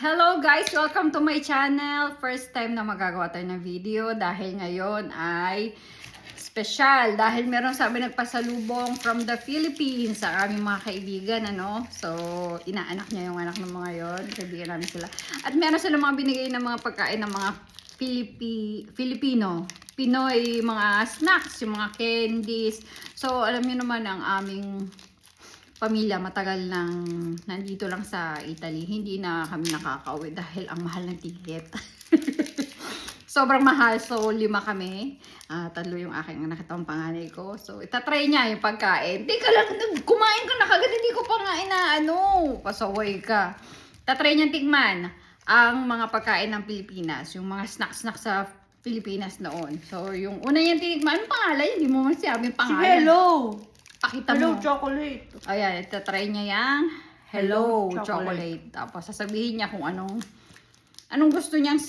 Hello guys! Welcome to my channel. First time na magagawa tayo ng video dahil ngayon ay special. Dahil meron sabi nagpasalubong from the Philippines sa aming mga kaibigan. So, inaanak niya yung anak ng mga yon. Kaibigan namin sila. At meron sila mga binigay ng mga pagkain ng mga Filipino. Pinoy, mga snacks, yung mga candies. So, alam niyo naman ang aming pamilya matagal nang nandito lang sa Italy. Hindi na kami nakakauwi dahil ang mahal ng ticket. Sobrang mahal. So, 5 kami. 3 yung aking anak, itong panganay ko. So, itatry niya yung pagkain. Teka lang, kumain ka na kagad. Hindi ko pa nga pasaway ka. Tatry niyang tigman ang mga pagkain ng Pilipinas. Yung mga snacks sa Pilipinas noon. So, yung una niyang tinikman, anong pangalan? Hindi mo man siyabing pangalan. Si Hello! Pakita Hello mo. chocolate. Ayan, itatry niya yung Hello Hello chocolate. Tapos sasabihin niya kung anong gusto niyang,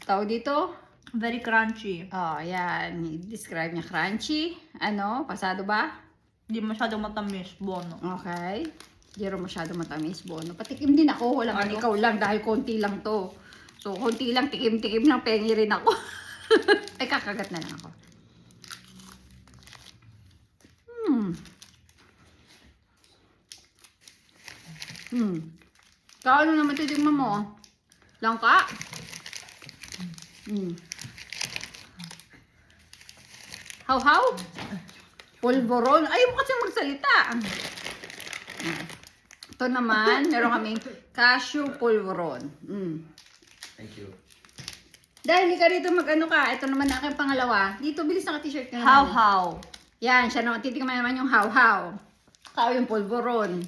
tawag dito? Very crunchy. Oh, ayan. I-describe niya crunchy. Pasado ba? Hindi masyadong matamis. Bono. Okay. Hindi rin masyado matamis, bono. Patikim din ako. Walang ikaw lang dahil konti lang to. So, konti lang, tikim-tikim lang, pengi rin ako. Ay, kakagat na lang ako. Ano naman titigman mo? Langka? How? Polvoron? Ayaw mo kasi magsalita. Ito naman, meron kaming cashew polvoron. Thank you. Dahil hindi ka rito mag-ano ka. Ito naman na aking pangalawa. Dito, bilis na ka-t-shirt ka naman. How? Yan, siya naman. Titigman naman yung how. Kao yung polvoron.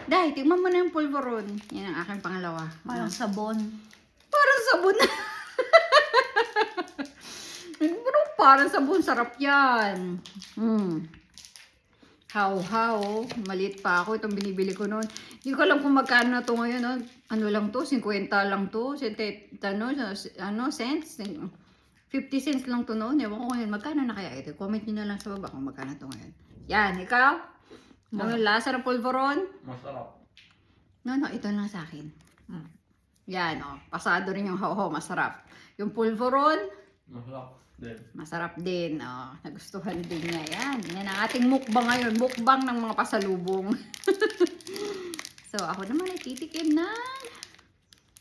Dahil, tigman mo na yung polvoron. Yan ang aking pangalawa. Parang sabon. Parang sabon na. Pero parang sabon. Sarap yan. How. Maliit pa ako. Itong binibili ko noon. Hindi ko alam kung magkano na to ngayon. No? Ano lang to? 50 lang to. Cents? 50 cents lang to noon. Ewan ko ngayon. Magkano na kaya ito? Comment nyo na lang sa baba kung magkano to ngayon. Yan. Ikaw? Ano yung lasa ng polvoron? Masarap. No, ito lang sa akin. Yan, pasado rin yung how. Masarap. Yung polvoron, Masarap din. masarap din. Nagustuhan din niya. Yan ang ating mukbang ngayon. Mukbang ng mga pasalubong. So, ako naman ay titikim ng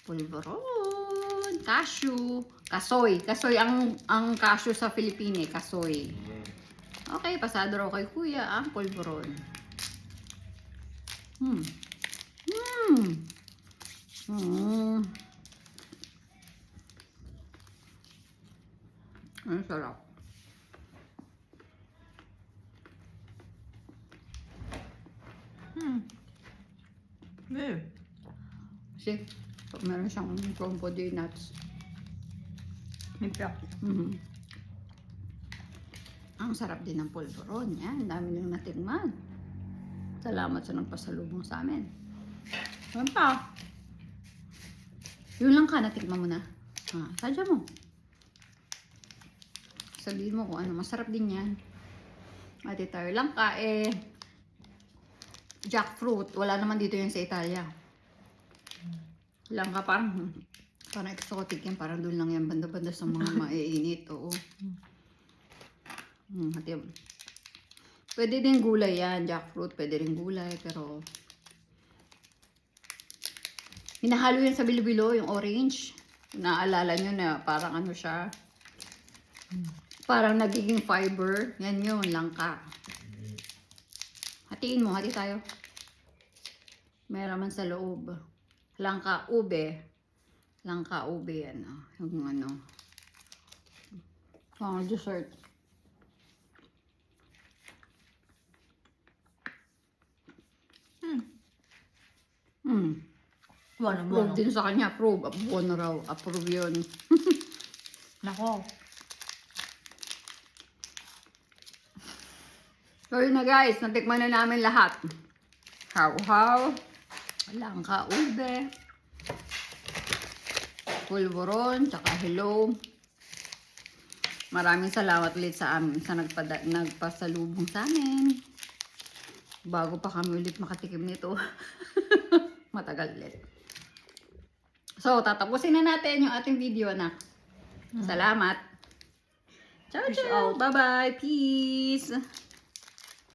polvoron. Cashew. Kasoy. Kasoy ang cashew sa Filipine. Kasoy. Okay, pasado raw kay kuya ang polvoron. Ang sarap. Kasi meron siyang pompoy nuts. Nipya. Ang sarap din ng polvoron. Yan, dami nang natikman. Salamat sa nagpasalubong sa amin. Ano pa? Yun lang ka, natikman mo na. Sadya mo. Sabihin mo kung ano, masarap din yan. At tayo lang ka, jackfruit. Wala naman dito yan sa Italia. Lang ka, parang exotic yan. Parang doon lang yan, banda-banda sa mga maiinit. Oo. Pwede din gulay yan, jackfruit. Pwede rin gulay, pero hinahalo yan sa bilo-bilo, yung orange. Naalala nyo na parang ano siya. Parang nagiging fiber. Yan yun, langka. Hatiin mo, hati tayo. Meron man sa loob. Langka ube. Langka ube yan. Yung ano. Dessert. Bono. Approve din sa kanya. Approve. Bono raw. Approve yun. Nako. So yun na guys. Natikman na namin lahat. How. Langka ube. Polvoron. Tsaka hello. Maraming salamat ulit sa amin. Sa nagpasalubong sa amin. Bago pa kami ulit makatikim nito. Matagal ulit. So, tatapusin na natin yung ating video, anak. Salamat. Ciao, Peace ciao. out. Bye-bye. Peace.